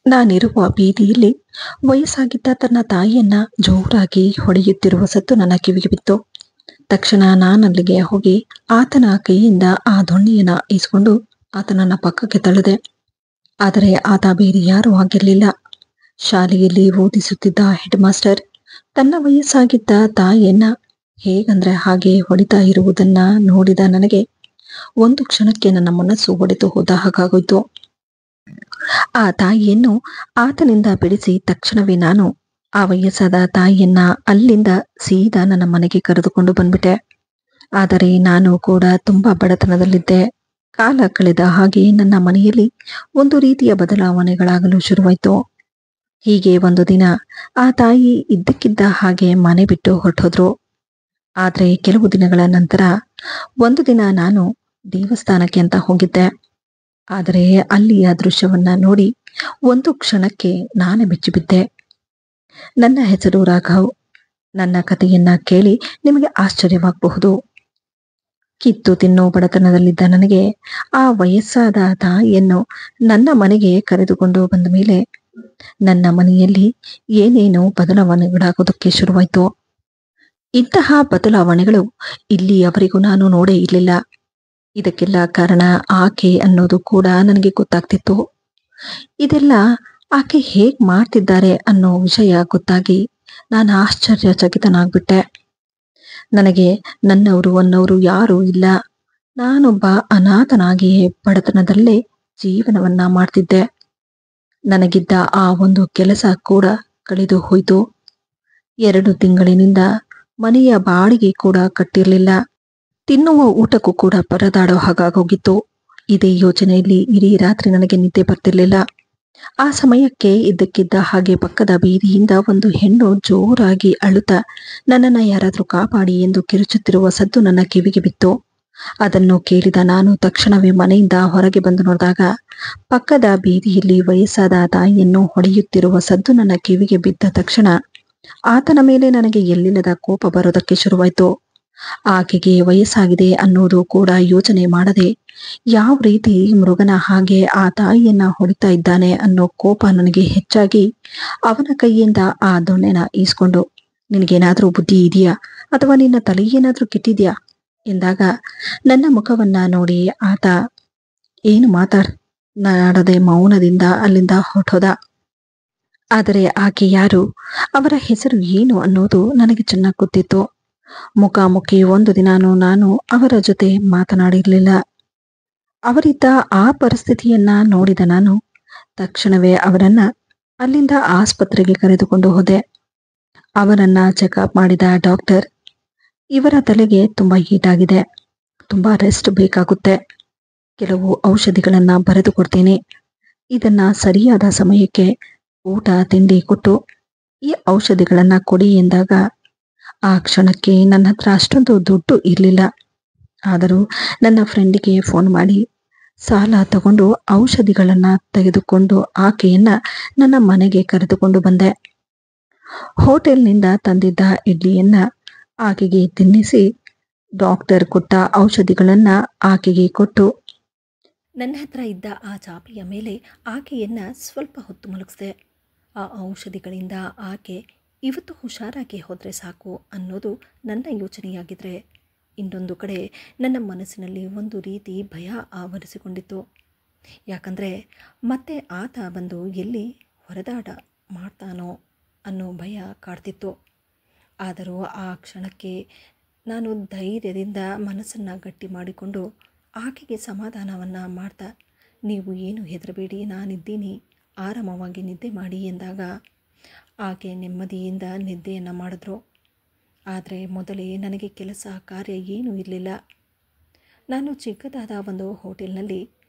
ನಾನಿರುವ ಬೀದಿಯಲ್ಲಿ ವಯಸ್ಸಾಗಿದ್ದ ತನ್ನ ತಾಯಿಯನ್ನ ಜೋರಾಗಿ ಹೊಡೆಯುತ್ತಿರುವ ಸದ್ದು ನನ್ನ ಕಿವಿಗೆ ಬಿತ್ತು. ತಕ್ಷಣ ನಾನಲ್ಲಿಗೆ ಹೋಗಿ ಆತನ ಕೈಯಿಂದ ಆ ದೊಣ್ಣೆಯನ್ನ ಈಸ್ಕೊಂಡು ಆತನನ್ನ ಪಕ್ಕಕ್ಕೆ ತಳ್ಳಿದೆ. ಆದರೆ ಆತ ಬೇರೆ ಯಾರೂ ಆಗಿರಲಿಲ್ಲ. ಶಾಲೆಯಲ್ಲಿ ಓದಿಸುತ್ತಿದ್ದ ಹೆಡ್ ಮಾಸ್ಟರ್ ತನ್ನ ವಯಸ್ಸಾಗಿದ್ದ ತಾಯಿಯನ್ನ ಹೇಗಂದ್ರೆ ಹಾಗೆ ಹೊಡಿತಾ ಇರುವುದನ್ನ ನೋಡಿದ ನನಗೆ ಒಂದು ಕ್ಷಣಕ್ಕೆ ನನ್ನ ಮನಸ್ಸು ಒಡೆದು ಹೋದ ಹಾಗಾಗೋಯ್ತು. ಆ ತಾಯಿಯನ್ನು ಆತನಿಂದ ಬಿಡಿಸಿ ತಕ್ಷಣವೇ ನಾನು ಆ ವಯಸ್ಸಾದ ತಾಯಿಯನ್ನ ಅಲ್ಲಿಂದ ಸೀದಾ ನನ್ನ ಮನೆಗೆ ಕರೆದುಕೊಂಡು ಬಂದ್ಬಿಟ್ಟೆ. ಆದರೆ ನಾನು ಕೂಡ ತುಂಬಾ ಬಡತನದಲ್ಲಿದ್ದೆ. ಕಾಲ ಕಳೆದ ಹಾಗೆ ನನ್ನ ಮನೆಯಲ್ಲಿ ಒಂದು ರೀತಿಯ ಬದಲಾವಣೆಗಳಾಗಲು ಶುರುವಾಯಿತು. ಹೀಗೆ ಒಂದು ದಿನ ಆ ತಾಯಿ ಇದ್ದಕ್ಕಿದ್ದ ಹಾಗೆ ಮನೆ ಬಿಟ್ಟು ಹೊರಟೋದ್ರು. ಆದ್ರೆ ಕೆಲವು ದಿನಗಳ ನಂತರ ಒಂದು ದಿನ ನಾನು ದೇವಸ್ಥಾನಕ್ಕೆ ಅಂತ ಹೋಗಿದ್ದೆ. ಆದರೆ ಅಲ್ಲಿಯ ದೃಶ್ಯವನ್ನ ನೋಡಿ ಒಂದು ಕ್ಷಣಕ್ಕೆ ನಾನೇ ಬೆಚ್ಚಿಬಿದ್ದೆ. ನನ್ನ ಹೆಸರು ರಾಘವ್. ನನ್ನ ಕಥೆಯನ್ನ ಕೇಳಿ ನಿಮಗೆ ಆಶ್ಚರ್ಯವಾಗಬಹುದು. ಕಿತ್ತು ತಿನ್ನೋ ಬಡತನದಲ್ಲಿದ್ದ ನನಗೆ ಆ ವಯಸ್ಸಾದ ತಾಯಿಯನ್ನು ನನ್ನ ಮನೆಗೆ ಕರೆದುಕೊಂಡು ಬಂದ ಮೇಲೆ ನನ್ನ ಮನೆಯಲ್ಲಿ ಏನೇನೋ ಬದಲಾವಣೆಗಳಾಗೋದಕ್ಕೆ ಶುರುವಾಯಿತು. ಇಂತಹ ಬದಲಾವಣೆಗಳು ಇಲ್ಲಿಯವರೆಗೂ ನಾನು ನೋಡೇ ಇರಲಿಲ್ಲ. ಇದಕ್ಕೆಲ್ಲ ಕಾರಣ ಆಕೆ ಅನ್ನೋದು ಕೂಡ ನನಗೆ ಗೊತ್ತಾಗ್ತಿತ್ತು. ಇದೆಲ್ಲ ಆಕೆ ಹೇಗ್ ಮಾಡ್ತಿದ್ದಾರೆ ಅನ್ನೋ ವಿಷಯ ಗೊತ್ತಾಗಿ ನಾನು ಆಶ್ಚರ್ಯಚಕಿತನಾಗ್ಬಿಟ್ಟೆ. ನನಗೆ ನನ್ನವರು ಅನ್ನೋರು ಯಾರೂ ಇಲ್ಲ. ನಾನೊಬ್ಬ ಅನಾಥನಾಗಿಯೇ ಬಡತನದಲ್ಲೇ ಜೀವನವನ್ನ ಮಾಡ್ತಿದ್ದೆ. ನನಗಿದ್ದ ಆ ಒಂದು ಕೆಲಸ ಕೂಡ ಕಳೆದು ಹೋಯ್ತು. 2 ತಿಂಗಳಿನಿಂದ ಮನೆಯ ಬಾಡಿಗೆ ಕೂಡ ಕಟ್ಟಿರ್ಲಿಲ್ಲ. ತಿನ್ನುವ ಊಟಕ್ಕೂ ಕೂಡ ಪರದಾಡೋ ಹಾಗಾಗೋಗಿತ್ತು. ಇದೇ ಯೋಚನೆಯಲ್ಲಿ ಇಡೀ ರಾತ್ರಿ ನನಗೆ ನಿದ್ದೆ ಬರ್ತಿರ್ಲಿಲ್ಲ. ಆ ಸಮಯಕ್ಕೆ ಇದ್ದಕ್ಕಿದ್ದ ಹಾಗೆ ಪಕ್ಕದ ಬೀದಿಯಿಂದ ಒಂದು ಹೆಣ್ಣು ಜೋರಾಗಿ ಅಳುತ್ತಾ ನನ್ನನ್ನ ಯಾರಾದ್ರೂ ಕಾಪಾಡಿ ಎಂದು ಕಿರುಚುತ್ತಿರುವ ಸದ್ದು ನನ್ನ ಕಿವಿಗೆ ಬಿತ್ತು. ಅದನ್ನು ಕೇಳಿದ ನಾನು ತಕ್ಷಣವೇ ಮನೆಯಿಂದ ಹೊರಗೆ ಬಂದು ನೋಡಿದಾಗ ಪಕ್ಕದ ಬೀದಿಯಲ್ಲಿ ವಯಸ್ಸಾದ ತಾಯಿಯನ್ನು ಹೊಡೆಯುತ್ತಿರುವ ಸದ್ದು ನನ್ನ ಕಿವಿಗೆ ಬಿದ್ದ ತಕ್ಷಣ ಆತನ ಮೇಲೆ ನನಗೆ ಎಲ್ಲಿಲ್ಲದ ಕೋಪ ಬರೋದಕ್ಕೆ ಶುರುವಾಯಿತು. ಆಕೆಗೆ ವಯಸ್ಸಾಗಿದೆ ಅನ್ನೋದು ಕೂಡ ಯೋಚನೆ ಮಾಡದೆ ಯಾವ ರೀತಿ ಮೃಗನ ಹಾಗೆ ಆ ತಾಯಿಯನ್ನ ಹೊಡಿತಾ ಇದ್ದಾನೆ ಅನ್ನೋ ಕೋಪ ನನಗೆ ಹೆಚ್ಚಾಗಿ ಅವನ ಕೈಯಿಂದ ಆ ದೊಣ್ಣೆನ ಈಸ್ಕೊಂಡು, ನಿನಗೇನಾದ್ರೂ ಬುದ್ಧಿ ಇದೆಯಾ ಅಥವಾ ನಿನ್ನ ತಲೆ ಏನಾದ್ರೂ ಕೆಟ್ಟಿದ್ಯಾ ಎಂದಾಗ ನನ್ನ ಮುಖವನ್ನ ನೋಡಿ ಆತ ಏನು ಮಾತಾಡದೆ ಮೌನದಿಂದ ಅಲ್ಲಿಂದ ಹೊರಟೋದ. ಆದರೆ ಆಕೆ ಯಾರು, ಅವರ ಹೆಸರು ಏನು ಅನ್ನೋದು ನನಗೆ ಚೆನ್ನಾಗಿ ಗೊತ್ತಿತ್ತು. ಮುಖಾಮುಖಿ ಒಂದು ದಿನಾನೂ ನಾನು ಅವರ ಜೊತೆ ಮಾತನಾಡಿರಲಿಲ್ಲ. ಅವರಿದ್ದ ಆ ಪರಿಸ್ಥಿತಿಯನ್ನ ನೋಡಿದ ನಾನು ತಕ್ಷಣವೇ ಅವರನ್ನ ಅಲ್ಲಿಂದ ಆಸ್ಪತ್ರೆಗೆ ಕರೆದುಕೊಂಡು ಹೋದೆ. ಅವರನ್ನ ಚೆಕಪ್ ಮಾಡಿದ ಡಾಕ್ಟರ್, ಇವರ ತಲೆಗೆ ತುಂಬಾ ಹೀಟಾಗಿದೆ, ತುಂಬಾ ರೆಸ್ಟ್ ಬೇಕಾಗುತ್ತೆ, ಕೆಲವು ಔಷಧಿಗಳನ್ನ ಬರೆದು ಕೊಡ್ತೀನಿ, ಇದನ್ನ ಸರಿಯಾದ ಸಮಯಕ್ಕೆ ಊಟ ತಿಂಡಿ ಕೊಟ್ಟು ಈ ಔಷಧಿಗಳನ್ನ ಕೊಡಿ ಎಂದಾಗ ಆ ಕ್ಷಣಕ್ಕೆ ನನ್ನ ಹತ್ರ ಅಷ್ಟೊಂದು ದುಡ್ಡು ಇರಲಿಲ್ಲ. ಆದರೂ ನನ್ನ ಫ್ರೆಂಡಿಗೆ ಫೋನ್ ಮಾಡಿ ಸಾಲ ತಗೊಂಡು ಔಷಧಿಗಳನ್ನ ತೆಗೆದುಕೊಂಡು ಆಕೆಯನ್ನ ನನ್ನ ಮನೆಗೆ ಕರೆದುಕೊಂಡು ಬಂದೆ. ಹೋಟೆಲ್ನಿಂದ ತಂದಿದ್ದ ಇಡ್ಲಿಯನ್ನ ಆಕೆಗೆ ತಿನ್ನಿಸಿ ಡಾಕ್ಟರ್ ಕೊಟ್ಟ ಔಷಧಿಗಳನ್ನ ಆಕೆಗೆ ಕೊಟ್ಟು ನನ್ನ ಹತ್ರ ಇದ್ದ ಆ ಚಾಪೆಯ ಮೇಲೆ ಆಕೆಯನ್ನ ಸ್ವಲ್ಪ ಹೊತ್ತು ಮಲಗಿಸಿದೆ. ಆ ಔಷಧಿಗಳಿಂದ ಆಕೆ ಇವತ್ತು ಹುಷಾರಾಗಿ ಹೋದರೆ ಸಾಕು ಅನ್ನೋದು ನನ್ನ ಯೋಚನೆಯಾಗಿದ್ರೆ, ಇನ್ನೊಂದು ಕಡೆ ನನ್ನ ಮನಸ್ಸಿನಲ್ಲಿ ಒಂದು ರೀತಿ ಭಯ ಆವರಿಸಿಕೊಂಡಿತ್ತು. ಯಾಕಂದರೆ ಮತ್ತೆ ಆತ ಬಂದು ಎಲ್ಲಿ ಹೊರದಾಟ ಮಾಡ್ತಾನೋ ಅನ್ನೋ ಭಯ ಕಾಡ್ತಿತ್ತು. ಆದರೂ ಆ ಕ್ಷಣಕ್ಕೆ ನಾನು ಧೈರ್ಯದಿಂದ ಮನಸ್ಸನ್ನು ಗಟ್ಟಿ ಮಾಡಿಕೊಂಡು ಆಕೆಗೆ ಸಮಾಧಾನವನ್ನು ಮಾಡ್ತಾ, ನೀವು ಏನು ಹೆದರಬೇಡಿ, ನಾನಿದ್ದೀನಿ, ಆರಾಮವಾಗಿ ನಿದ್ದೆ ಮಾಡಿ ಎಂದಾಗ ಆಕೆ ನೆಮ್ಮದಿಯಿಂದ ನಿದ್ದೆಯನ್ನು ಮಾಡಿದ್ರು. ಆದರೆ ಮೊದಲೇ ನನಗೆ ಕೆಲಸ ಕಾರ್ಯ ಏನೂ ಇರಲಿಲ್ಲ. ನಾನು ಚಿಕ್ಕದಾದ ಒಂದು ಹೋಟೆಲ್ನಲ್ಲಿ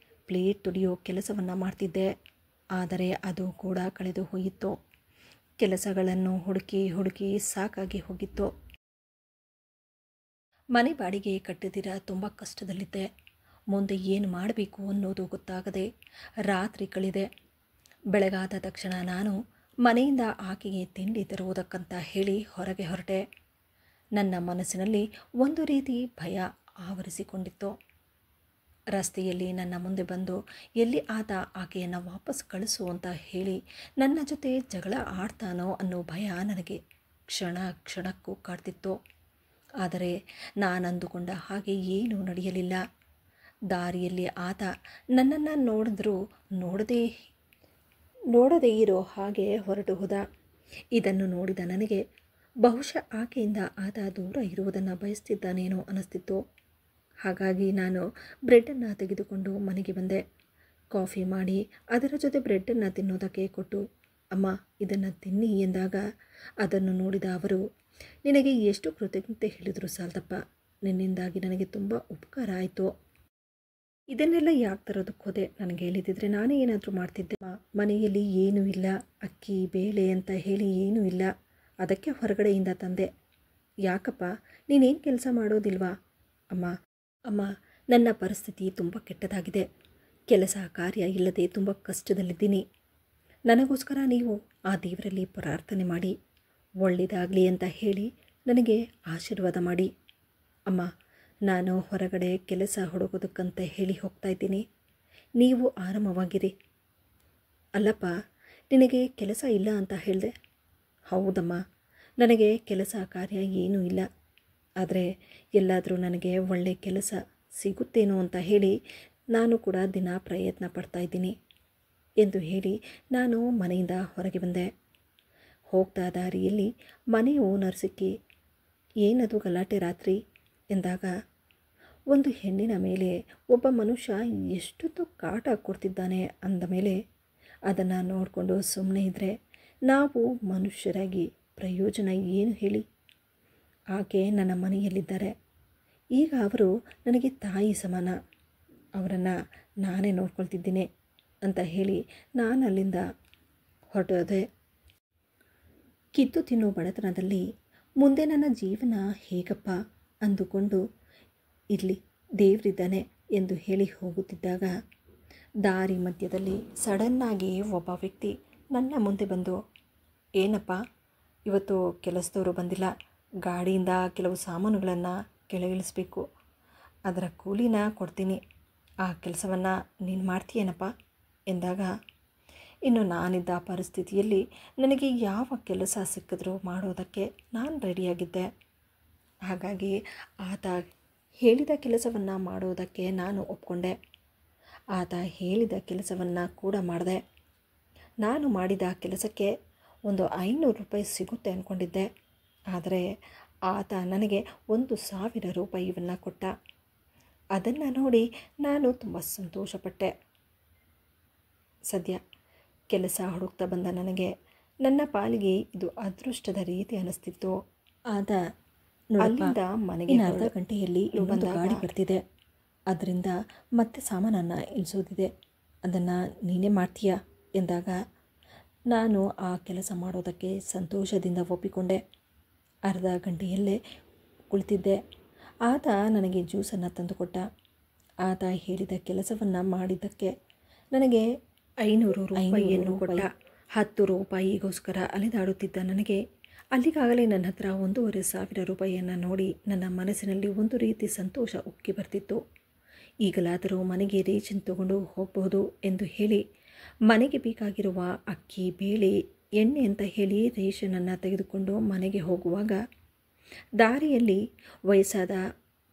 ಪ್ಲೇಟ್ ತೊಳೆಯೋ ಕೆಲಸವನ್ನು ಮಾಡ್ತಿದ್ದೆ. ಆದರೆ ಅದು ಕೂಡ ಕಳೆದು ಹೋಯಿತು. ಕೆಲಸಗಳನ್ನು ಹುಡುಕಿ ಸಾಕಾಗಿ ಹೋಗಿತ್ತು. ಮನೆ ಬಾಡಿಗೆ ಕಟ್ಟದಿರ ತುಂಬ ಕಷ್ಟದಲ್ಲಿದ್ದೆ. ಮುಂದೆ ಏನು ಮಾಡಬೇಕು ಅನ್ನೋದು ಗೊತ್ತಾಗದೆ ರಾತ್ರಿ ಕಳೆದೆ. ಬೆಳಗಾದ ತಕ್ಷಣ ನಾನು ಮನೆಯಿಂದ ಆಕೆಗೆ ತಿಂಡಿ ತರುವುದಕ್ಕಂತ ಹೇಳಿ ಹೊರಗೆ ಹೊರಟೆ. ನನ್ನ ಮನಸ್ಸಿನಲ್ಲಿ ಒಂದು ರೀತಿ ಭಯ ಆವರಿಸಿಕೊಂಡಿತ್ತು. ರಸ್ತೆಯಲ್ಲಿ ನನ್ನ ಮುಂದೆ ಬಂದು ಎಲ್ಲಿ ಆತ ಆಕೆಯನ್ನು ವಾಪಸ್ ಕಳಿಸು ಅಂತ ಹೇಳಿ ನನ್ನ ಜೊತೆ ಜಗಳ ಆಡ್ತಾನೋ ಅನ್ನೋ ಭಯ ನನಗೆ ಕ್ಷಣ ಕ್ಷಣಕ್ಕೂ ಕಾಡ್ತಿತ್ತು. ಆದರೆ ನಾನಂದುಕೊಂಡ ಹಾಗೆ ಏನೂ ನಡೆಯಲಿಲ್ಲ. ದಾರಿಯಲ್ಲಿ ಆತ ನನ್ನನ್ನು ನೋಡದೇ ಇರೋ ಹಾಗೆ ಹೊರಟು ಹೋದ. ಇದನ್ನು ನೋಡಿದ ನನಗೆ ಬಹುಶಃ ಆಕೆಯಿಂದ ಆತ ದೂರ ಇರುವುದನ್ನು ಬಯಸ್ತಿದ್ದಾನೇನೋ ಅನ್ನಿಸ್ತಿತ್ತು. ಹಾಗಾಗಿ ನಾನು ಬ್ರೆಡ್ಡನ್ನು ತೆಗೆದುಕೊಂಡು ಮನೆಗೆ ಬಂದೆ. ಕಾಫಿ ಮಾಡಿ ಅದರ ಜೊತೆ ಬ್ರೆಡ್ಡನ್ನು ತಿನ್ನೋದಕ್ಕೆ ಕೊಟ್ಟು, ಅಮ್ಮ ಇದನ್ನು ತಿನ್ನಿ ಎಂದಾಗ ಅದನ್ನು ನೋಡಿದ ಅವರು, ನಿನಗೆ ಎಷ್ಟು ಕೃತಜ್ಞತೆ ಹೇಳಿದ್ರು ಸಾಲದಪ್ಪ, ನಿನ್ನಿಂದಾಗಿ ನನಗೆ ತುಂಬ ಉಪಕಾರ ಆಯಿತು. ಇದನ್ನೆಲ್ಲ ಯಾಕೆ ತರೋದಕ್ಕೆ ಹೋದೆ? ನನಗೆ ಹೇಳಿದಿದ್ರೆ ನಾನೇ ಏನಾದರೂ ಮಾಡ್ತಿದ್ದೆ. ಮನೆಯಲ್ಲಿ ಏನೂ ಇಲ್ಲ, ಅಕ್ಕಿ ಬೇಳೆ ಅಂತ ಹೇಳಿ ಏನೂ ಇಲ್ಲ, ಅದಕ್ಕೆ ಹೊರಗಡೆಯಿಂದ ತಂದೆ. ಯಾಕಪ್ಪ, ನೀನೇನು ಕೆಲಸ ಮಾಡೋದಿಲ್ವಾ? ಅಮ್ಮ ನನ್ನ ಪರಿಸ್ಥಿತಿ ತುಂಬ ಕೆಟ್ಟದಾಗಿದೆ. ಕೆಲಸ ಕಾರ್ಯ ಇಲ್ಲದೆ ತುಂಬ ಕಷ್ಟದಲ್ಲಿದ್ದೀನಿ. ನನಗೋಸ್ಕರ ನೀವು ಆ ದೇವರಲ್ಲಿ ಪ್ರಾರ್ಥನೆ ಮಾಡಿ ಒಳ್ಳೆಯದಾಗಲಿ ಅಂತ ಹೇಳಿ ನನಗೆ ಆಶೀರ್ವಾದ ಮಾಡಿ. ಅಮ್ಮ, ನಾನು ಹೊರಗಡೆ ಕೆಲಸ ಹುಡುಕೋದಕ್ಕಂತ ಹೇಳಿ ಹೋಗ್ತಾ ಇದ್ದೀನಿ. ನೀವು ಆರಾಮವಾಗಿರಿ. ಅಲ್ಲಪ್ಪ, ನಿನಗೆ ಕೆಲಸ ಇಲ್ಲ ಅಂತ ಹೇಳಿದೆ. ಹೌದಮ್ಮ, ನನಗೆ ಕೆಲಸ ಕಾರ್ಯ ಏನೂ ಇಲ್ಲ. ಆದರೆ ಎಲ್ಲಾದರೂ ನನಗೆ ಒಳ್ಳೆಯ ಕೆಲಸ ಸಿಗುತ್ತೇನೋ ಅಂತ ಹೇಳಿ ನಾನು ಕೂಡ ದಿನ ಪ್ರಯತ್ನ ಪಡ್ತಾಯಿದ್ದೀನಿ ಎಂದು ಹೇಳಿ ನಾನು ಮನೆಯಿಂದ ಹೊರಗೆ ಬಂದೆ. ಹೋಗ್ತಾ ದಾರಿಯಲ್ಲಿ ಮನೆ ಓನರ್ ಸಿಕ್ಕಿ, ಏನದು ಗಲಾಟೆ ರಾತ್ರಿ ಎಂದಾಗ, ಒಂದು ಹೆಣ್ಣಿನ ಮೇಲೆ ಒಬ್ಬ ಮನುಷ್ಯ ಎಷ್ಟೊತ್ತು ಕಾಟ ಕೊಡ್ತಿದ್ದಾನೆ ಅಂದ ಮೇಲೆ ಅದನ್ನು ನೋಡಿಕೊಂಡು ಸುಮ್ಮನೆ ಇದ್ದರೆ ನಾವು ಮನುಷ್ಯರಾಗಿ ಪ್ರಯೋಜನ ಏನು ಹೇಳಿ? ಆಕೆ ನನ್ನ ಮನೆಯಲ್ಲಿದ್ದಾರೆ. ಈಗ ಅವರು ನನಗೆ ತಾಯಿ ಸಮಾನ. ಅವರನ್ನು ನಾನೇ ನೋಡ್ಕೊಳ್ತಿದ್ದೀನಿ ಅಂತ ಹೇಳಿ ನಾನು ಅಲ್ಲಿಂದ ಹೊರಟೋದೆ. ಕಿತ್ತು ತಿನ್ನೋ ಬಡತನದಲ್ಲಿ ಮುಂದೆ ನನ್ನ ಜೀವನ ಹೇಗಪ್ಪ ಅಂದುಕೊಂಡು ಇರಲಿ ದೇವರಿದ್ದಾನೆ ಎಂದು ಹೇಳಿ ಹೋಗುತ್ತಿದ್ದಾಗ ದಾರಿ ಮಧ್ಯದಲ್ಲಿ ಸಡನ್ನಾಗಿ ಒಬ್ಬ ವ್ಯಕ್ತಿ ನನ್ನ ಮುಂದೆ ಬಂದು, ಏನಪ್ಪ ಇವತ್ತು ಕೆಲಸದವರು ಬಂದಿಲ್ಲ, ಗಾಡಿಯಿಂದ ಕೆಲವು ಸಾಮಾನುಗಳನ್ನು ಕೆಳಗಿಳಿಸ್ಬೇಕು, ಅದರ ಕೂಲಿನ ಕೊಡ್ತೀನಿ, ಆ ಕೆಲಸವನ್ನು ನೀನು ಮಾಡ್ತೀಯೇನಪ್ಪ ಎಂದಾಗ, ಇನ್ನು ನಾನಿದ್ದ ಪರಿಸ್ಥಿತಿಯಲ್ಲಿ ನನಗೆ ಯಾವ ಕೆಲಸ ಸಿಕ್ಕಿದ್ರೂ ಮಾಡೋದಕ್ಕೆ ನಾನು ರೆಡಿಯಾಗಿದ್ದೆ. ಹಾಗಾಗಿ ಆತ ಹೇಳಿದ ಕೆಲಸವನ್ನು ಮಾಡೋದಕ್ಕೆ ನಾನು ಒಪ್ಕೊಂಡೆ. ಆತ ಹೇಳಿದ ಕೆಲಸವನ್ನು ಕೂಡ ಮಾಡಿದೆ. ನಾನು ಮಾಡಿದ ಕೆಲಸಕ್ಕೆ ಒಂದು 500 ರೂಪಾಯಿ ಸಿಗುತ್ತೆ ಅಂದ್ಕೊಂಡಿದ್ದೆ. ಆದರೆ ಆತ ನನಗೆ 1,000 ರೂಪಾಯಿಯನ್ನು ಕೊಟ್ಟ. ಅದನ್ನು ನೋಡಿ ನಾನು ತುಂಬ ಸಂತೋಷಪಟ್ಟೆ. ಸದ್ಯ ಕೆಲಸ ಹುಡುಕ್ತಾ ಬಂದ ನನಗೆ ನನ್ನ ಪಾಲಿಗೆ ಇದು ಅದೃಷ್ಟದ ರೀತಿ ಅನ್ನಿಸ್ತಿತ್ತು. ಆದ ಅಲ್ಲಿಂದ ಮನೆಗೆ ಅರ್ಧ ಗಂಟೆಯಲ್ಲಿ ಇನ್ನೊಂದು ಗಾಡಿ ಬರ್ತಿದೆ, ಅದರಿಂದ ಮತ್ತೆ ಸಾಮಾನನ್ನು ಇಳಿಸೋದಿದೆ, ಅದನ್ನು ನೀನೇ ಮಾಡ್ತೀಯಾ ಎಂದಾಗ ನಾನು ಆ ಕೆಲಸ ಮಾಡೋದಕ್ಕೆ ಸಂತೋಷದಿಂದ ಒಪ್ಪಿಕೊಂಡೆ. ಅರ್ಧ ಗಂಟೆಯಲ್ಲೇ ಕುಳಿತಿದ್ದೆ. ಆತ ನನಗೆ ಜ್ಯೂಸನ್ನು ತಂದುಕೊಟ್ಟ. ಆತ ಹೇಳಿದ ಕೆಲಸವನ್ನು ಮಾಡಿದ್ದಕ್ಕೆ ನನಗೆ 500 ರೂಪಾಯಿಯನ್ನು ಕೊಟ್ಟ. 10 ರೂಪಾಯಿಗೋಸ್ಕರ ಅಲೆದಾಡುತ್ತಿದ್ದ ನನಗೆ ಅಲ್ಲಿಗಾಗಲೇ ನನ್ನ ಹತ್ರ 1,500 ರೂಪಾಯಿಯನ್ನು ನೋಡಿ ನನ್ನ ಮನಸ್ಸಿನಲ್ಲಿ ಒಂದು ರೀತಿ ಸಂತೋಷ ಉಕ್ಕಿ ಬರ್ತಿತ್ತು. ಈಗಲಾದರೂ ಮನೆಗೆ ರೇಷನ್ ತಗೊಂಡು ಹೋಗಬಹುದು ಎಂದು ಹೇಳಿ ಮನೆಗೆ ಬೇಕಾಗಿರುವ ಅಕ್ಕಿ ಬೇಳೆ ಎಣ್ಣೆ ಅಂತ ಹೇಳಿ ರೇಷನನ್ನು ತೆಗೆದುಕೊಂಡು ಮನೆಗೆ ಹೋಗುವಾಗ ದಾರಿಯಲ್ಲಿ ವಯಸ್ಸಾದ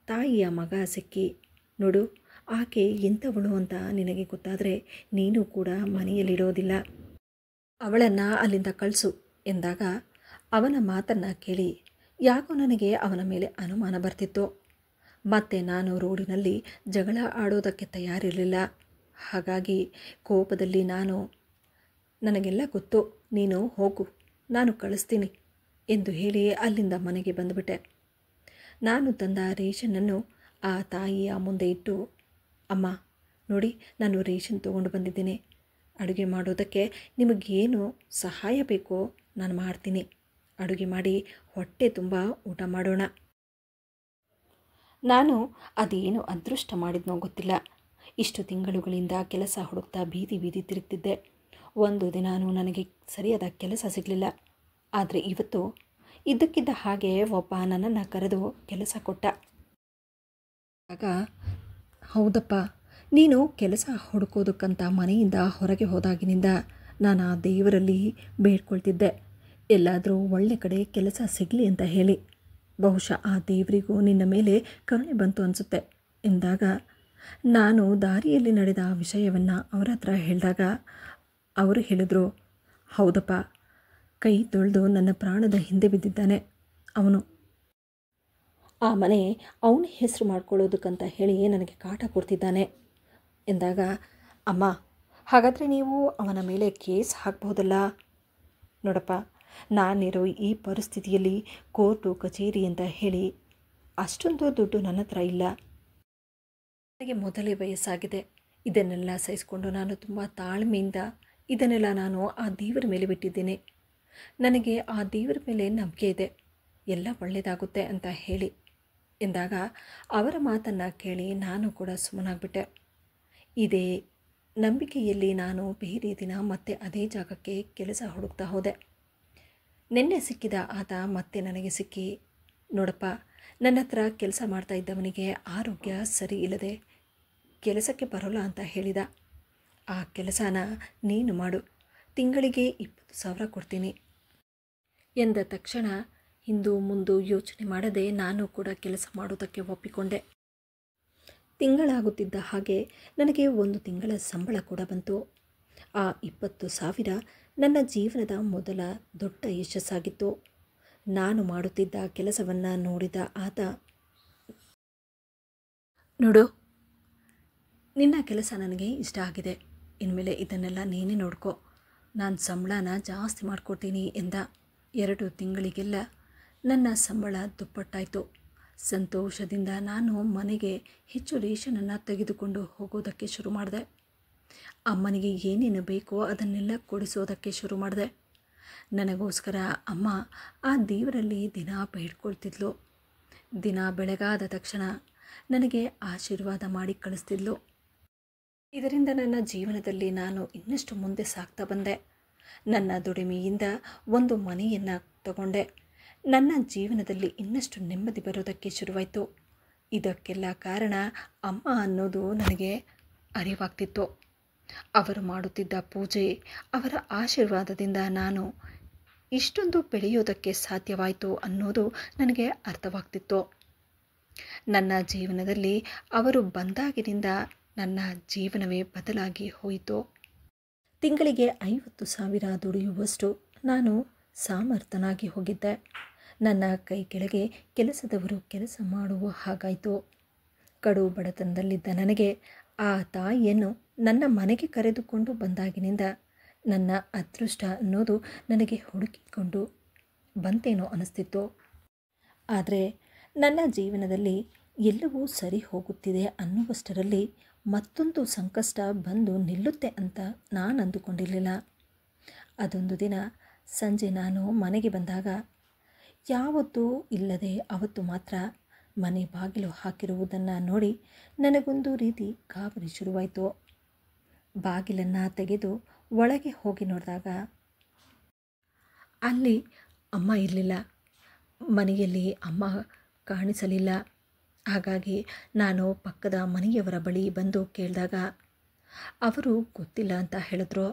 ತಾಯಿಯ ಮಗ ಸಿಕ್ಕಿ, ನೋಡು ಆಕೆ ಎಂಥವಳು ಅಂತ ನಿನಗೆ ಗೊತ್ತಾದರೆ ನೀನು ಕೂಡ ಮನೆಯಲ್ಲಿಡೋದಿಲ್ಲ, ಅವಳನ್ನು ಅಲ್ಲಿಂದ ಕಳಿಸು ಎಂದಾಗ ಅವನ ಮಾತನ್ನು ಕೇಳಿ ಯಾಕೋ ನನಗೆ ಅವನ ಮೇಲೆ ಅನುಮಾನ ಬರ್ತಿತ್ತು. ಮತ್ತೆ ನಾನು ರೋಡಿನಲ್ಲಿ ಜಗಳ ಆಡೋದಕ್ಕೆ ತಯಾರಿರಲಿಲ್ಲ. ಹಾಗಾಗಿ ಕೋಪದಲ್ಲಿ ನನಗೆಲ್ಲ ಗೊತ್ತು, ನೀನು ಹೋಗು, ನಾನು ಕಳಿಸ್ತೀನಿ ಎಂದು ಹೇಳಿ ಅಲ್ಲಿಂದ ಮನೆಗೆ ಬಂದುಬಿಟ್ಟೆ. ನಾನು ತಂದ ರೇಷನನ್ನು ಆ ತಾಯಿಯ ಮುಂದೆ ಇಟ್ಟು, ಅಮ್ಮ ನೋಡಿ ನಾನು ರೇಷನ್ ತೊಗೊಂಡು ಬಂದಿದ್ದೀನಿ, ಅಡುಗೆ ಮಾಡೋದಕ್ಕೆ ನಿಮಗೇನು ಸಹಾಯ ಬೇಕೋ ನಾನು ಮಾಡ್ತೀನಿ, ಅಡುಗೆ ಮಾಡಿ ಹೊಟ್ಟೆ ತುಂಬ ಊಟ ಮಾಡೋಣ. ನಾನು ಅದೇನು ಅದೃಷ್ಟ ಮಾಡಿದ್ನೋ ಗೊತ್ತಿಲ್ಲ, ಇಷ್ಟು ತಿಂಗಳುಗಳಿಂದ ಕೆಲಸ ಹುಡುಕ್ತಾ ಬೀದಿ ಬೀದಿ ತಿರುಗ್ತಿದ್ದೆ. ಒಂದು ದಿನಾನೂ ನನಗೆ ಸರಿಯಾದ ಕೆಲಸ ಸಿಗಲಿಲ್ಲ. ಆದರೆ ಇವತ್ತು ಇದ್ದಕ್ಕಿದ್ದ ಹಾಗೆ ಒಬ್ಬ ನನ್ನನ್ನು ಕರೆದು ಕೆಲಸ ಕೊಟ್ಟ. ಆಗ ಹೌದಪ್ಪ, ನೀನು ಕೆಲಸ ಹುಡುಕೋದಕ್ಕಂತ ಮನೆಯಿಂದ ಹೊರಗೆ ಹೋದಾಗಿನಿಂದ ನಾನು ಆ ದೇವರಲ್ಲಿ ಬೇಡ್ಕೊಳ್ತಿದ್ದೆ, ಎಲ್ಲಾದರೂ ಒಳ್ಳೆ ಕಡೆ ಕೆಲಸ ಸಿಗಲಿ ಅಂತ ಹೇಳಿ. ಬಹುಶಃ ಆ ದೇವರಿಗೂ ನಿನ್ನ ಮೇಲೆ ಕರುಣೆ ಬಂತು ಅನಿಸುತ್ತೆ ಎಂದಾಗ, ನಾನು ದಾರಿಯಲ್ಲಿ ನಡೆದ ಆ ವಿಷಯವನ್ನು ಅವರ ಹತ್ರ ಹೇಳಿದಾಗ ಅವರು ಹೇಳಿದರು, ಹೌದಪ್ಪ, ಕೈ ತೊಳೆದು ನನ್ನ ಪ್ರಾಣದ ಹಿಂದೆ ಬಿದ್ದಿದ್ದಾನೆ ಅವನು. ಆ ಮನೆ ಅವನ ಹೆಸರು ಮಾಡ್ಕೊಳ್ಳೋದಕ್ಕಂತ ಹೇಳಿ ನನಗೆ ಕಾಟ ಕೊಡ್ತಿದ್ದಾನೆ ಎಂದಾಗ, ಅಮ್ಮ, ಹಾಗಾದರೆ ನೀವು ಅವನ ಮೇಲೆ ಕೇಸ್ ಹಾಕ್ಬಹುದಲ್ಲ? ನೋಡಪ್ಪ, ನಾನಿರೋ ಈ ಪರಿಸ್ಥಿತಿಯಲ್ಲಿ ಕೋರ್ಟು ಕಚೇರಿ ಅಂತ ಹೇಳಿ ಅಷ್ಟೊಂದು ದುಡ್ಡು ನನ್ನ ಹತ್ರ ಇಲ್ಲ. ನನಗೆ ಮೊದಲೇ ವಯಸ್ಸಾಗಿದೆ. ಇದನ್ನೆಲ್ಲ ಸಹಿಸಿಕೊಂಡು ನಾನು ತುಂಬ ತಾಳ್ಮೆಯಿಂದ ಇದನ್ನೆಲ್ಲ ನಾನು ಆ ದೇವರ ಮೇಲೆ ಬಿಟ್ಟಿದ್ದೀನಿ. ನನಗೆ ಆ ದೇವರ ಮೇಲೆ ನಂಬಿಕೆ ಇದೆ, ಎಲ್ಲ ಒಳ್ಳೆಯದಾಗುತ್ತೆ ಅಂತ ಹೇಳಿ ಎಂದಾಗ ಅವರ ಮಾತನ್ನು ಕೇಳಿ ನಾನು ಕೂಡ ಸುಮ್ಮನಾಗ್ಬಿಟ್ಟೆ. ಇದೇ ನಂಬಿಕೆಯಲ್ಲಿ ನಾನು ಬೇರೆ ದಿನ ಮತ್ತೆ ಅದೇ ಜಾಗಕ್ಕೆ ಕೆಲಸ ಹುಡುಕ್ತಾ ಹೋದೆ. ನಿನ್ನೆ ಸಿಕ್ಕಿದ ಆತ ಮತ್ತೆ ನನಗೆ ಸಿಕ್ಕಿ, ನೋಡಪ್ಪ, ನನ್ನ ಹತ್ರ ಕೆಲಸ ಮಾಡ್ತಾ ಇದ್ದವನಿಗೆ ಆರೋಗ್ಯ ಸರಿ ಇಲ್ಲದೆ ಕೆಲಸಕ್ಕೆ ಬರೋಲ್ಲ ಅಂತ ಹೇಳಿದ. ಆ ಕೆಲಸನ ನೀನು ಮಾಡು, ತಿಂಗಳಿಗೆ 20,000 ಕೊಡ್ತೀನಿ ಎಂದ ತಕ್ಷಣ ಹಿಂದು ಮುಂದು ಯೋಚನೆ ಮಾಡದೆ ನಾನು ಕೂಡ ಕೆಲಸ ಮಾಡೋದಕ್ಕೆ ಒಪ್ಪಿಕೊಂಡೆ. ತಿಂಗಳಾಗುತ್ತಿದ್ದ ಹಾಗೆ ನನಗೆ 1 ತಿಂಗಳ ಸಂಬಳ ಕೂಡ ಬಂತು. ಆ 20,000 ನನ್ನ ಜೀವನದ ಮೊದಲ ದೊಡ್ಡ ಯಶಸ್ಸಾಗಿತ್ತು. ನಾನು ಮಾಡುತ್ತಿದ್ದ ಕೆಲಸವನ್ನು ನೋಡಿದ ಆತ, ನೋಡು, ನಿನ್ನ ಕೆಲಸ ನನಗೆ ಇಷ್ಟ ಆಗಿದೆ, ಇನ್ಮೇಲೆ ಇದನ್ನೆಲ್ಲ ನೀನೇ ನೋಡ್ಕೊ, ನಾನು ಸಂಬಳನ ಜಾಸ್ತಿ ಮಾಡಿಕೊಡ್ತೀನಿ ಎಂದ. 2 ತಿಂಗಳಿಗೆಲ್ಲ ನನ್ನ ಸಂಬಳ ದುಪ್ಪಟ್ಟಾಯಿತು. ಸಂತೋಷದಿಂದ ನಾನು ಮನೆಗೆ ಹೆಚ್ಚು ರೇಷನನ್ನು ತೆಗೆದುಕೊಂಡು ಹೋಗೋದಕ್ಕೆ ಶುರು ಮಾಡಿದೆ. ಅಮ್ಮನಿಗೆ ಏನೇನು ಬೇಕೋ ಅದನ್ನೆಲ್ಲ ಕೊಡಿಸೋದಕ್ಕೆ ಶುರು ಮಾಡಿದೆ. ನನಗೋಸ್ಕರ ಅಮ್ಮ ಆ ದೇವರಲ್ಲಿ ದಿನ ಬೇಡ್ಕೊಳ್ತಿದ್ಲು. ದಿನ ಬೆಳಗಾದ ತಕ್ಷಣ ನನಗೆ ಆಶೀರ್ವಾದ ಮಾಡಿ ಕಳಿಸ್ತಿದ್ಲು. ಇದರಿಂದ ನನ್ನ ಜೀವನದಲ್ಲಿ ನಾನು ಇನ್ನಷ್ಟು ಮುಂದೆ ಸಾಗ್ತಾ ಬಂದೆ. ನನ್ನ ದುಡಿಮೆಯಿಂದ ಒಂದು ಮನೆಯನ್ನು ತಗೊಂಡೆ. ನನ್ನ ಜೀವನದಲ್ಲಿ ಇನ್ನಷ್ಟು ನೆಮ್ಮದಿ ಬರೋದಕ್ಕೆ ಶುರುವಾಯಿತು. ಇದಕ್ಕೆಲ್ಲ ಕಾರಣ ಅಮ್ಮ ಅನ್ನೋದು ನನಗೆ ಅರಿವಾಗ್ತಿತ್ತು. ಅವರು ಮಾಡುತ್ತಿದ್ದ ಪೂಜೆ, ಅವರ ಆಶೀರ್ವಾದದಿಂದ ನಾನು ಇಷ್ಟೊಂದು ಬೆಳೆಯೋದಕ್ಕೆ ಸಾಧ್ಯವಾಯಿತು ಅನ್ನೋದು ನನಗೆ ಅರ್ಥವಾಗ್ತಿತ್ತು. ನನ್ನ ಜೀವನದಲ್ಲಿ ಅವರು ಬಂದಾಗಿನಿಂದ ನನ್ನ ಜೀವನವೇ ಬದಲಾಗಿ ಹೋಯಿತು. ತಿಂಗಳಿಗೆ 50,000 ದುಡಿಯುವಷ್ಟು ನಾನು ಸಾಮರ್ಥ್ಯನಾಗಿ ಹೋಗಿದ್ದೆ. ನನ್ನ ಕೈ ಕೆಳಗೆ ಕೆಲಸದವರು ಕೆಲಸ ಮಾಡುವ ಹಾಗಾಯಿತು. ಕಡು ಬಡತನದಲ್ಲಿದ್ದ ನನಗೆ ಆ ತಾಯಿಯನ್ನು ನನ್ನ ಮನೆಗೆ ಕರೆದುಕೊಂಡು ಬಂದಾಗಿನಿಂದ ನನ್ನ ಅದೃಷ್ಟ ಅನ್ನೋದು ನನಗೆ ಹುಡುಕಿಕೊಂಡು ಬಂತೇನೋ ಅನಿಸ್ತಿತ್ತು. ಆದರೆ ನನ್ನ ಜೀವನದಲ್ಲಿ ಎಲ್ಲವೂ ಸರಿ ಹೋಗುತ್ತಿದೆ ಅನ್ನುವಷ್ಟರಲ್ಲಿ ಮತ್ತೊಂದು ಸಂಕಷ್ಟ ಬಂದು ನಿಲ್ಲುತ್ತೆ ಅಂತ ನಾನು ಅಂದುಕೊಂಡಿರಲಿಲ್ಲ. ಅದೊಂದು ದಿನ ಸಂಜೆ ನಾನು ಮನೆಗೆ ಬಂದಾಗ ಯಾವತ್ತೂ ಇಲ್ಲದೆ ಅವತ್ತು ಮಾತ್ರ ಮನೆ ಬಾಗಿಲು ಹಾಕಿರುವುದನ್ನು ನೋಡಿ ನನಗೊಂದು ರೀತಿ ಗಾಬರಿ ಶುರುವಾಯಿತು. ಬಾಗಿಲನ್ನು ತೆಗೆದು ಒಳಗೆ ಹೋಗಿ ನೋಡಿದಾಗ ಅಲ್ಲಿ ಅಮ್ಮ ಇರಲಿಲ್ಲ. ಮನೆಯಲ್ಲಿ ಅಮ್ಮ ಕಾಣಿಸಲಿಲ್ಲ. ಹಾಗಾಗಿ ನಾನು ಪಕ್ಕದ ಮನೆಯವರ ಬಳಿ ಬಂದು ಕೇಳಿದಾಗ ಅವರು ಗೊತ್ತಿಲ್ಲ ಅಂತ ಹೇಳಿದ್ರು.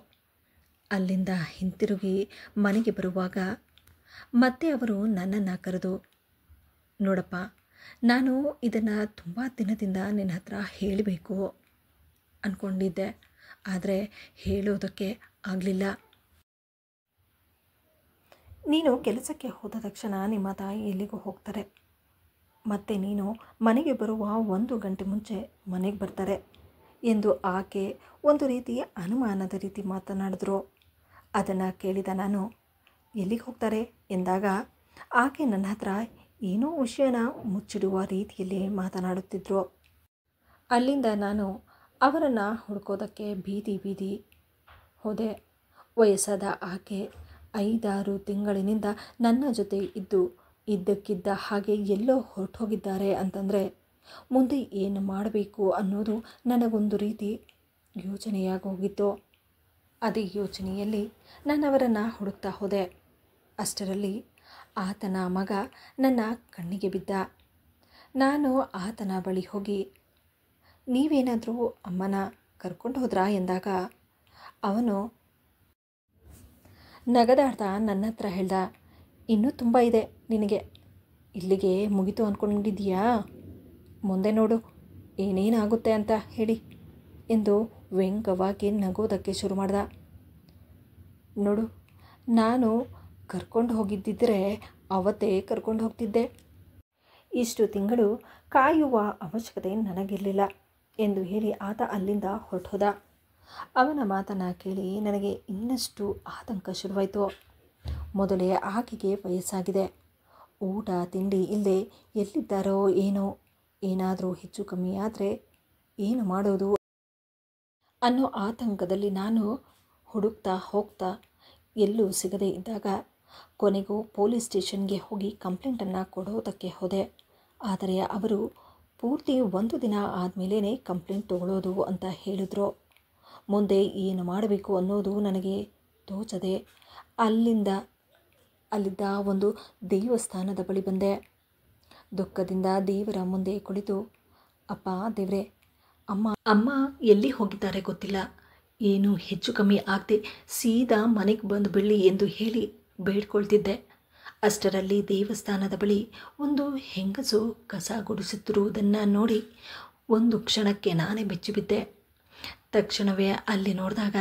ಅಲ್ಲಿಂದ ಹಿಂತಿರುಗಿ ಮನೆಗೆ ಬರುವಾಗ ಮತ್ತೆ ಅವರು ನನ್ನನ್ನು ಕರೆದು, ನೋಡಪ್ಪ, ನಾನು ಇದನ್ನು ತುಂಬ ದಿನದಿಂದ ನಿನ್ನ ಹತ್ರ ಹೇಳಬೇಕು ಅಂದ್ಕೊಂಡಿದ್ದೆ, ಆದರೆ ಹೇಳೋದಕ್ಕೆ ಆಗಲಿಲ್ಲ. ನೀನು ಕೆಲಸಕ್ಕೆ ಹೋದ ತಕ್ಷಣ ನಿಮ್ಮ ತಾಯಿ ಎಲ್ಲಿಗೂ ಹೋಗ್ತಾರೆ, ಮತ್ತು ನೀನು ಮನೆಗೆ ಬರುವ 1 ಗಂಟೆ ಮುಂಚೆ ಮನೆಗೆ ಬರ್ತಾರೆ ಎಂದು ಆಕೆ ಒಂದು ರೀತಿ ಅನುಮಾನದ ರೀತಿ ಮಾತನಾಡಿದ್ರು. ಅದನ್ನು ಕೇಳಿದ ನಾನು, ಎಲ್ಲಿಗೆ ಹೋಗ್ತಾರೆ ಎಂದಾಗ ಆಕೆ ನನ್ನ ಹತ್ರ ಏನೋ ವಿಷಯನ ಮುಚ್ಚಿಡುವ ರೀತಿಯಲ್ಲಿ ಮಾತನಾಡುತ್ತಿದ್ದರು. ಅಲ್ಲಿಂದ ನಾನು ಅವರನ್ನು ಹುಡುಕೋದಕ್ಕೆ ಬೀದಿ ಹೋದೆ. ವಯಸ್ಸಾದ ಆಕೆ 5-6 ತಿಂಗಳಿನಿಂದ ನನ್ನ ಜೊತೆ ಇದ್ದಕ್ಕಿದ್ದ ಹಾಗೆ ಎಲ್ಲೋ ಹೊರಟೋಗಿದ್ದಾರೆ ಅಂತಂದರೆ ಮುಂದೆ ಏನು ಮಾಡಬೇಕು ಅನ್ನೋದು ನನಗೊಂದು ರೀತಿ ಯೋಚನೆಯಾಗೋಗಿತ್ತು. ಅದೇ ಯೋಚನೆಯಲ್ಲಿ ನಾನು ಅವರನ್ನು ಹುಡುಕ್ತಾ ಹೋದೆ. ಅಷ್ಟರಲ್ಲಿ ಆತನ ಮಗ ನನ್ನ ಕಣ್ಣಿಗೆ ಬಿದ್ದ. ನಾನು ಆತನ ಬಳಿ ಹೋಗಿ, ನೀವೇನಾದರೂ ಅಮ್ಮನ ಕರ್ಕೊಂಡು ಹೋದ್ರಾ ಎಂದಾಗ ಅವನು ನಗದಾಡ್ತಾ ನನ್ನ ಹತ್ರ ಹೇಳ್ದ, ಇನ್ನೂ ತುಂಬ ಇದೆ ನಿನಗೆ, ಇಲ್ಲಿಗೆ ಮುಗಿತು ಅಂದ್ಕೊಂಡಿದ್ದೀಯಾ? ಮುಂದೆ ನೋಡು ಏನೇನಾಗುತ್ತೆ ಅಂತ ಹೇಳಿ ಎಂದು ವ್ಯಂಗ್ಯವಾಗಿ ನಗೋದಕ್ಕೆ ಶುರು ಮಾಡ್ದ. ನೋಡು, ನಾನು ಕರ್ಕೊಂಡು ಹೋಗಿದ್ದಿದ್ರೆ ಅವತ್ತೇ ಕರ್ಕೊಂಡು ಹೋಗ್ತಿದ್ದೆ. ಇಷ್ಟು ತಿಂಗಳು ಕಾಯುವ ಅವಶ್ಯಕತೆ ನನಗಿರಲಿಲ್ಲ ಎಂದು ಹೇಳಿ ಆತ ಅಲ್ಲಿಂದ ಹೊರಟೋದ. ಅವನ ಮಾತನ್ನು ಕೇಳಿ ನನಗೆ ಇನ್ನಷ್ಟು ಆತಂಕ ಶುರುವಾಯಿತು. ಮೊದಲೇ ಆಕೆಗೆ ವಯಸ್ಸಾಗಿದೆ, ಊಟ ತಿಂಡಿ ಇಲ್ಲದೆ ಎಲ್ಲಿದ್ದಾರೋ ಏನೋ, ಏನಾದರೂ ಹೆಚ್ಚು ಕಮ್ಮಿ ಆದರೆ ಏನು ಮಾಡೋದು ಅನ್ನೋ ಆತಂಕದಲ್ಲಿ ನಾನು ಹುಡುಕ್ತಾ ಹೋಗ್ತಾ ಎಲ್ಲೂ ಸಿಗದೇ ಇದ್ದಾಗ ಕೊನೆಗೂ ಪೊಲೀಸ್ ಸ್ಟೇಷನ್ಗೆ ಹೋಗಿ ಕಂಪ್ಲೇಂಟನ್ನು ಕೊಡೋದಕ್ಕೆ ಹೋದೆ. ಆದರೆ ಅವರು ಪೂರ್ತಿ 1 ದಿನ ಆದಮೇಲೆ ಕಂಪ್ಲೇಂಟ್ ತಗೊಳ್ಳೋದು ಅಂತ ಹೇಳಿದ್ರು. ಮುಂದೆ ಏನು ಮಾಡಬೇಕು ಅನ್ನೋದು ನನಗೆ ತೋಚದೆ ಅಲ್ಲಿದ್ದ ಒಂದು ದೇವಸ್ಥಾನದ ಬಳಿ ಬಂದೆ. ದುಃಖದಿಂದ ದೇವರ ಮುಂದೆ ಕುಳಿತು, ಅಪ್ಪ ದೇವ್ರೆ, ಅಮ್ಮ ಎಲ್ಲಿ ಹೋಗಿದ್ದಾರೆ ಗೊತ್ತಿಲ್ಲ, ಏನು ಹೆಚ್ಚು ಕಮ್ಮಿ ಆಗದೆ ಸೀದಾ ಮನೆಗೆ ಬಂದು ಬಿಡಲಿ ಎಂದು ಹೇಳಿ ಬೇಡ್ಕೊಳ್ತಿದ್ದೆ. ಅಷ್ಟರಲ್ಲಿ ದೇವಸ್ಥಾನದ ಬಳಿ ಒಂದು ಹೆಂಗಸು ಕಸ ಗುಡಿಸುತ್ತಿರುವುದನ್ನು ನೋಡಿ ಒಂದು ಕ್ಷಣಕ್ಕೆ ನಾನೇ ಬೆಚ್ಚಿಬಿದ್ದೆ. ತಕ್ಷಣವೇ ಅಲ್ಲಿ ನೋಡಿದಾಗ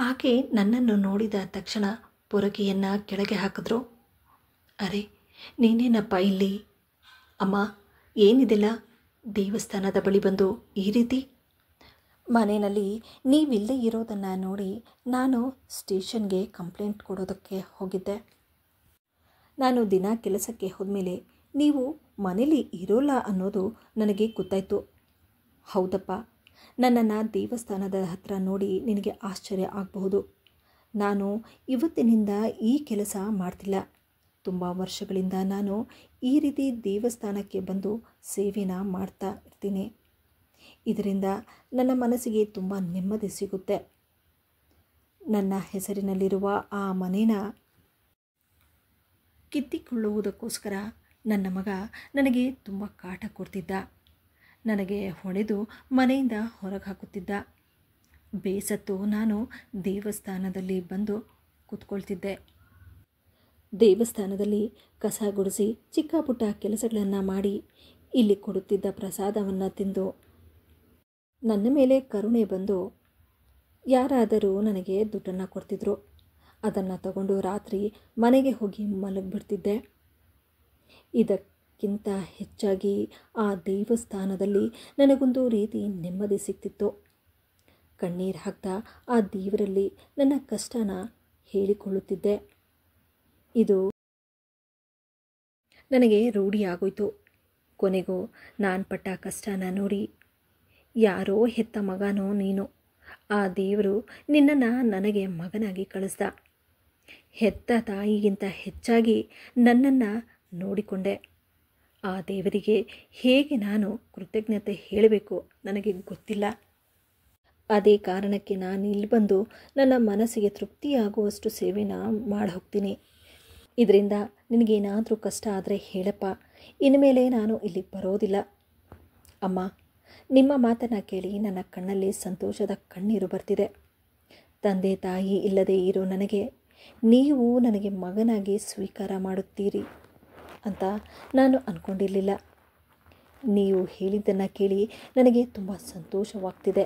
ಆಕೆ ನನ್ನನ್ನು ನೋಡಿದ ತಕ್ಷಣ ಪೊರಕೆಯನ್ನು ಕೆಳಗೆ ಹಾಕಿದ್ರು. ಅರೆ, ನೀನೇನಪ್ಪ ಇಲ್ಲಿ? ಅಮ್ಮ, ಏನಿದೆಲ್ಲ ದೇವಸ್ಥಾನದ ಬಳಿ ಬಂದು ಈ ರೀತಿ? ಮನೆಯಲ್ಲಿ ನೀವಿಲ್ಲೇ ಇರೋದನ್ನು ನೋಡಿ ನಾನು ಸ್ಟೇಷನ್ಗೆ ಕಂಪ್ಲೇಂಟ್ ಕೊಡೋದಕ್ಕೆ ಹೋಗಿದ್ದೆ. ನಾನು ದಿನ ಕೆಲಸಕ್ಕೆ ಹೋದ್ಮೇಲೆ ನೀವು ಮನೇಲಿ ಇರೋಲ್ಲ ಅನ್ನೋದು ನನಗೆ ಗೊತ್ತಾಯಿತು. ಹೌದಪ್ಪ, ನನ್ನನ್ನು ದೇವಸ್ಥಾನದ ಹತ್ರ ನೋಡಿ ನಿನಗೆ ಆಶ್ಚರ್ಯ ಆಗಬಹುದು. ನಾನು ಇವತ್ತಿನಿಂದ ಈ ಕೆಲಸ ಮಾಡ್ತಿಲ್ಲ. ತುಂಬ ವರ್ಷಗಳಿಂದ ನಾನು ಈ ರೀತಿ ದೇವಸ್ಥಾನಕ್ಕೆ ಬಂದು ಸೇವೆನ ಮಾಡ್ತಾ ಇರ್ತೀನಿ. ಇದರಿಂದ ನನ್ನ ಮನಸ್ಸಿಗೆ ತುಂಬ ನೆಮ್ಮದಿ ಸಿಗುತ್ತೆ. ನನ್ನ ಹೆಸರಿನಲ್ಲಿರುವ ಆ ಮನೇನ ಕಿತ್ತಿಕೊಳ್ಳುವುದಕ್ಕೋಸ್ಕರ ನನ್ನ ಮಗ ನನಗೆ ತುಂಬ ಕಾಟ ಕೊಡ್ತಿದ್ದ. ನನಗೆ ಹೊಡೆದು ಮನೆಯಿಂದ ಹೊರಗೆ ಹಾಕುತ್ತಿದ್ದ. ಬೇಸತ್ತು ನಾನು ದೇವಸ್ಥಾನದಲ್ಲಿ ಬಂದು ಕೂತ್ಕೊಳ್ತಿದ್ದೆ. ದೇವಸ್ಥಾನದಲ್ಲಿ ಕಸ ಗುಡಿಸಿ ಚಿಕ್ಕ ಪುಟ್ಟ ಕೆಲಸಗಳನ್ನು ಮಾಡಿ ಇಲ್ಲಿ ಕೊಡುತ್ತಿದ್ದ ಪ್ರಸಾದವನ್ನು ತಿಂದು ನನ್ನ ಮೇಲೆ ಕರುಣೆ ಬಂದು ಯಾರಾದರೂ ನನಗೆ ದುಡ್ಡನ್ನು ಕೊಡ್ತಿದ್ರು. ಅದನ್ನು ತಗೊಂಡು ರಾತ್ರಿ ಮನೆಗೆ ಹೋಗಿ ಮಲಗಿಬಿಡ್ತಿದ್ದೆ. ಇದಕ್ಕಿಂತ ಹೆಚ್ಚಾಗಿ ಆ ದೇವಸ್ಥಾನದಲ್ಲಿ ನನಗೊಂದು ರೀತಿ ನೆಮ್ಮದಿ ಸಿಗ್ತಿತ್ತು. ಕಣ್ಣೀರು ಹಾಕ್ತಾ ಆ ದೇವರಲ್ಲಿ ನನ್ನ ಕಷ್ಟನ ಹೇಳಿಕೊಳ್ಳುತ್ತಿದ್ದೆ. ಇದು ನನಗೆ ರೂಢಿಯಾಗೋಯ್ತು. ಕೊನೆಗೂ ನಾನು ಪಟ್ಟ ಕಷ್ಟನ ನೋಡಿ, ಯಾರೋ ಹೆತ್ತ ಮಗನೋ ನೀನು, ಆ ದೇವರು ನಿನ್ನನ್ನು ನನಗೆ ಮಗನಾಗಿ ಕಳಿಸ್ದ. ಹೆತ್ತ ತಾಯಿಗಿಂತ ಹೆಚ್ಚಾಗಿ ನನ್ನನ್ನು ನೋಡಿಕೊಂಡೆ. ಆ ದೇವರಿಗೆ ಹೇಗೆ ನಾನು ಕೃತಜ್ಞತೆ ಹೇಳಬೇಕು ನನಗೆ ಗೊತ್ತಿಲ್ಲ. ಅದೇ ಕಾರಣಕ್ಕೆ ನಾನು ಇಲ್ಲಿ ಬಂದು ನನ್ನ ಮನಸ್ಸಿಗೆ ತೃಪ್ತಿಯಾಗುವಷ್ಟು ಸೇವೆನ ಮಾಡಿ ಹೋಗ್ತೀನಿ. ಇದರಿಂದ ನಿನಗೇನಾದರೂ ಕಷ್ಟ ಆದರೆ ಹೇಳಪ್ಪ, ಇನ್ಮೇಲೆ ನಾನು ಇಲ್ಲಿ ಬರೋದಿಲ್ಲ. ಅಮ್ಮ, ನಿಮ್ಮ ಮಾತನ್ನು ಕೇಳಿ ನನ್ನ ಕಣ್ಣಲ್ಲಿ ಸಂತೋಷದ ಕಣ್ಣೀರು ಬರ್ತಿದೆ. ತಂದೆ ತಾಯಿ ಇಲ್ಲದೆ ಇರೋ ನನಗೆ ನೀವು ನನಗೆ ಮಗನಾಗಿ ಸ್ವೀಕಾರ ಮಾಡುತ್ತೀರಿ ಅಂತ ನಾನು ಅಂದ್ಕೊಂಡಿರಲಿಲ್ಲ. ನೀವು ಹೇಳಿದ್ದನ್ನು ಕೇಳಿ ನನಗೆ ತುಂಬ ಸಂತೋಷವಾಗ್ತಿದೆ.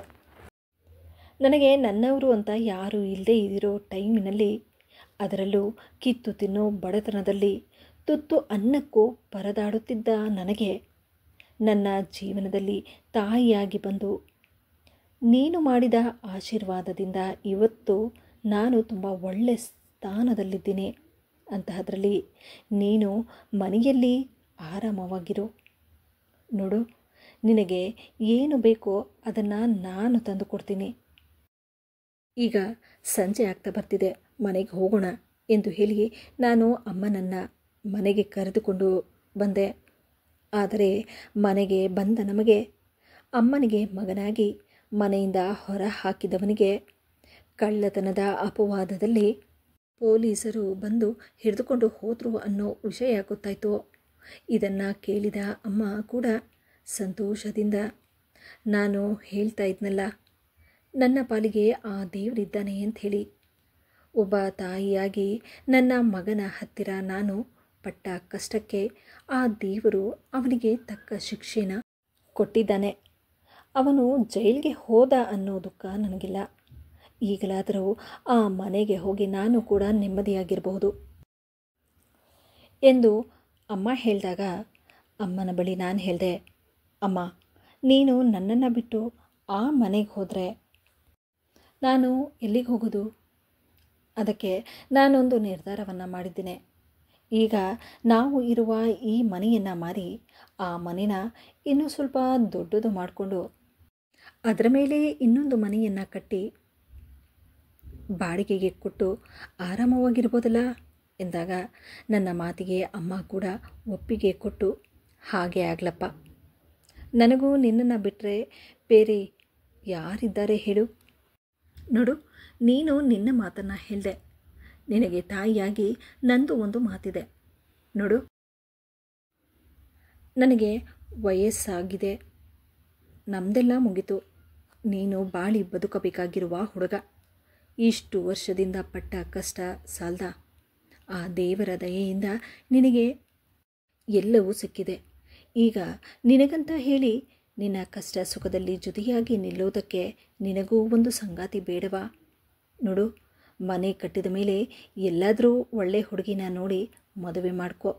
ನನಗೆ ನನ್ನವರು ಅಂತ ಯಾರೂ ಇಲ್ಲದೇ ಇರೋ ಟೈಮಿನಲ್ಲಿ, ಅದರಲ್ಲೂ ಕಿತ್ತು ತಿನ್ನೋ ಬಡತನದಲ್ಲಿ ತುತ್ತು ಅನ್ನಕ್ಕೂ ಪರದಾಡುತ್ತಿದ್ದ ನನಗೆ ನನ್ನ ಜೀವನದಲ್ಲಿ ತಾಯಿಯಾಗಿ ಬಂದು ನೀನು ಮಾಡಿದ ಆಶೀರ್ವಾದದಿಂದ ಇವತ್ತು ನಾನು ತುಂಬ ಒಳ್ಳೆ ಸ್ಥಾನದಲ್ಲಿದ್ದೀನಿ. ಅಂತಹದ್ರಲ್ಲಿ ನೀನು ಮನೆಯಲ್ಲಿ ಆರಾಮವಾಗಿರು. ನೋಡು, ನಿನಗೆ ಏನು ಬೇಕೋ ಅದನ್ನು ನಾನು ತಂದು ಕೊಡ್ತೀನಿ. ಈಗ ಸಂಜೆ ಆಗ್ತಾ ಬರ್ತಿದೆ, ಮನೆಗೆ ಹೋಗೋಣ ಎಂದು ಹೇಳಿ ನಾನು ಅಮ್ಮನನ್ನು ಮನೆಗೆ ಕರೆದುಕೊಂಡು ಬಂದೆ. ಆದರೆ ಮನೆಗೆ ಬಂದ ನಮಗೆ ಅಮ್ಮನಿಗೆ ಮಗನಾಗಿ ಮನೆಯಿಂದ ಹೊರ ಹಾಕಿದವನಿಗೆ ಕಳ್ಳತನದ ಅಪವಾದದಲ್ಲಿ ಪೊಲೀಸರು ಬಂದು ಹಿಡಿದುಕೊಂಡು ಹೋದರು ಅನ್ನೋ ವಿಷಯ ಗೊತ್ತಾಯಿತು. ಇದನ್ನು ಕೇಳಿದ ಅಮ್ಮ ಕೂಡ ಸಂತೋಷದಿಂದ ನಾನು ಹೇಳ್ತಾ ಇದ್ನಲ್ಲ, ನನ್ನ ಪಾಲಿಗೆ ಆ ದೇವರಿದ್ದಾನೆ ಅಂಥೇಳಿ. ಒಬ್ಬ ತಾಯಿಯಾಗಿ ನನ್ನ ಮಗನ ಹತ್ತಿರ ನಾನು ಪಟ್ಟ ಕಷ್ಟಕ್ಕೆ ಆ ದೇವರು ಅವನಿಗೆ ತಕ್ಕ ಶಿಕ್ಷೆನ ಕೊಟ್ಟಿದ್ದಾನೆ. ಅವನು ಜೈಲಿಗೆ ಹೋದ ಅನ್ನೋ ದುಃಖ ನನಗಿಲ್ಲ. ಈಗಲಾದರೂ ಆ ಮನೆಗೆ ಹೋಗಿ ನಾನು ಕೂಡ ನೆಮ್ಮದಿಯಾಗಿರಬಹುದು ಎಂದು ಅಮ್ಮ ಹೇಳಿದಾಗ ಅಮ್ಮನ ಬಳಿ ನಾನು ಹೇಳಿದೆ, ಅಮ್ಮ, ನೀನು ನನ್ನನ್ನು ಬಿಟ್ಟು ಆ ಮನೆಗೆ ಹೋದರೆ ನಾನು ಎಲ್ಲಿಗೆ ಹೋಗೋದು? ಅದಕ್ಕೆ ನಾನೊಂದು ನಿರ್ಧಾರವನ್ನು ಮಾಡಿದ್ದೇನೆ. ಈಗ ನಾವು ಇರುವ ಈ ಮನೆಯನ್ನು ಮಾರಿ ಆ ಮನೆನ ಇನ್ನೂ ಸ್ವಲ್ಪ ದೊಡ್ಡದು ಮಾಡಿಕೊಂಡು ಅದರ ಮೇಲೆ ಇನ್ನೊಂದು ಮನೆಯನ್ನು ಕಟ್ಟಿ ಬಾಡಿಗೆಗೆ ಕೊಟ್ಟು ಆರಾಮವಾಗಿರ್ಬೋದಲ್ಲ ಎಂದಾಗ ನನ್ನ ಮಾತಿಗೆ ಅಮ್ಮ ಕೂಡ ಒಪ್ಪಿಗೆ ಕೊಟ್ಟು, ಹಾಗೆ ಆಗ್ಲಪ್ಪ, ನನಗೂ ನಿನ್ನನ್ನು ಬಿಟ್ಟರೆ ಬೇರೆ ಯಾರಿದ್ದಾರೆ ಹೇಳು? ನೋಡು, ನೀನು ನಿನ್ನ ಮಾತನ್ನು ಹೇಳಿದೆ. ನಿನಗೆ ತಾಯಿಯಾಗಿ ನಂದು ಒಂದು ಮಾತಿದೆ. ನೋಡು, ನನಗೆ ವಯಸ್ಸಾಗಿದೆ, ನಮ್ಮದೆಲ್ಲ ಮುಗಿತು. ನೀನು ಬಾಳಿ ಬದುಕಬೇಕಾಗಿರುವ ಹುಡುಗ. ಇಷ್ಟು ವರ್ಷದಿಂದ ಪಟ್ಟ ಕಷ್ಟ ಸಾಲ್ದ? ಆ ದೇವರ ದಯೆಯಿಂದ ನಿನಗೆ ಎಲ್ಲವೂ ಸಿಕ್ಕಿದೆ. ಈಗ ನಿನಗಂತ ಹೇಳಿ ನಿನ್ನ ಕಷ್ಟ ಸುಖದಲ್ಲಿ ಜೊತೆಯಾಗಿ ನಿಲ್ಲೋದಕ್ಕೆ ನಿನಗೂ ಒಂದು ಸಂಗಾತಿ ಬೇಡವಾ? ನೋಡು, ಮನೆ ಕಟ್ಟಿದ ಮೇಲೆ ಎಲ್ಲಾದರೂ ಒಳ್ಳೆ ಹುಡುಗಿನ ನೋಡಿ ಮದುವೆ ಮಾಡ್ಕೊ.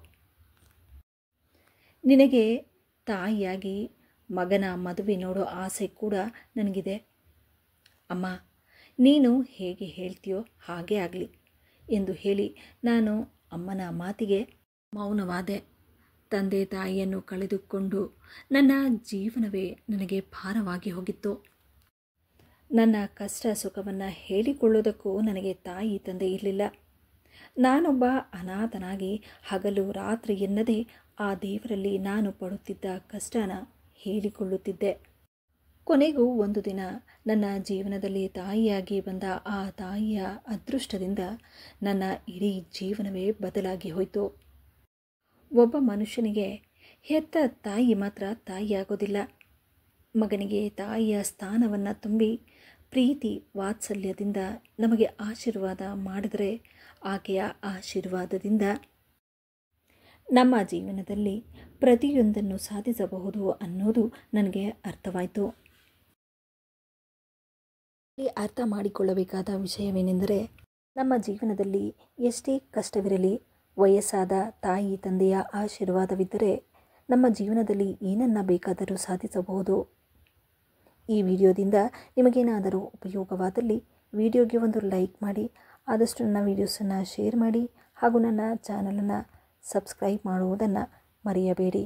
ನಿನಗೆ ತಾಯಿಯಾಗಿ ಮಗನ ಮದುವೆ ನೋಡೋ ಆಸೆ ಕೂಡ ನನಗಿದೆ. ಅಮ್ಮ, ನೀನು ಹೇಗೆ ಹೇಳ್ತೀಯೋ ಹಾಗೇ ಆಗಲಿ ಎಂದು ಹೇಳಿ ನಾನು ಅಮ್ಮನ ಮಾತಿಗೆ ಮೌನವಾದೆ. ತಂದೆ ತಾಯಿಯನ್ನು ಕಳೆದುಕೊಂಡು ನನ್ನ ಜೀವನವೇ ನನಗೆ ಭಾರವಾಗಿ ಹೋಗಿತ್ತು. ನನ್ನ ಕಷ್ಟ ಸುಖವನ್ನು ಹೇಳಿಕೊಳ್ಳೋದಕ್ಕೂ ನನಗೆ ತಾಯಿ ತಂದೆ ಇರಲಿಲ್ಲ. ನಾನೊಬ್ಬ ಅನಾಥನಾಗಿ ಹಗಲು ರಾತ್ರಿ ಎನ್ನದೇ ಆ ದೇವರಲ್ಲಿ ನಾನು ಪಡುತ್ತಿದ್ದ ಕಷ್ಟನ ಹೇಳಿಕೊಳ್ಳುತ್ತಿದ್ದೆ. ಕೊನೆಗೂ ಒಂದು ದಿನ ನನ್ನ ಜೀವನದಲ್ಲಿ ತಾಯಿಯಾಗಿ ಬಂದ ಆ ತಾಯಿಯ ಅದೃಷ್ಟದಿಂದ ನನ್ನ ಇಡೀ ಜೀವನವೇ ಬದಲಾಗಿ ಹೋಯಿತು. ಒಬ್ಬ ಮನುಷ್ಯನಿಗೆ ಹೆತ್ತ ತಾಯಿ ಮಾತ್ರ ತಾಯಿಯಾಗೋದಿಲ್ಲ. ಮಗನಿಗೆ ತಾಯಿಯ ಸ್ಥಾನವನ್ನು ತುಂಬಿ ಪ್ರೀತಿ ವಾತ್ಸಲ್ಯದಿಂದ ನಮಗೆ ಆಶೀರ್ವಾದ ಮಾಡಿದರೆ ಆಕೆಯ ಆಶೀರ್ವಾದದಿಂದ ನಮ್ಮ ಜೀವನದಲ್ಲಿ ಪ್ರತಿಯೊಂದನ್ನು ಸಾಧಿಸಬಹುದು ಅನ್ನೋದು ನನಗೆ ಅರ್ಥವಾಯಿತು. ಅರ್ಥ ಮಾಡಿಕೊಳ್ಳಬೇಕಾದ ವಿಷಯವೇನೆಂದರೆ, ನಮ್ಮ ಜೀವನದಲ್ಲಿ ಎಷ್ಟೇ ಕಷ್ಟವಿರಲಿ, ವಯಸ್ಸಾದ ತಾಯಿ ತಂದೆಯ ಆಶೀರ್ವಾದವಿದ್ದರೆ ನಮ್ಮ ಜೀವನದಲ್ಲಿ ಏನನ್ನ ಬೇಕಾದರೂ ಸಾಧಿಸಬಹುದು. ಈ ವಿಡಿಯೋದಿಂದ ನಿಮಗೇನಾದರೂ ಉಪಯೋಗವಾದಲ್ಲಿ ವಿಡಿಯೋಗೆ ಒಂದು ಲೈಕ್ ಮಾಡಿ, ಆದಷ್ಟು ನನ್ನ ವೀಡಿಯೋಸನ್ನು ಶೇರ್ ಮಾಡಿ ಹಾಗೂ ನನ್ನ ಚಾನಲನ್ನು ಸಬ್ಸ್ಕ್ರೈಬ್ ಮಾಡುವುದನ್ನು ಮರೆಯಬೇಡಿ.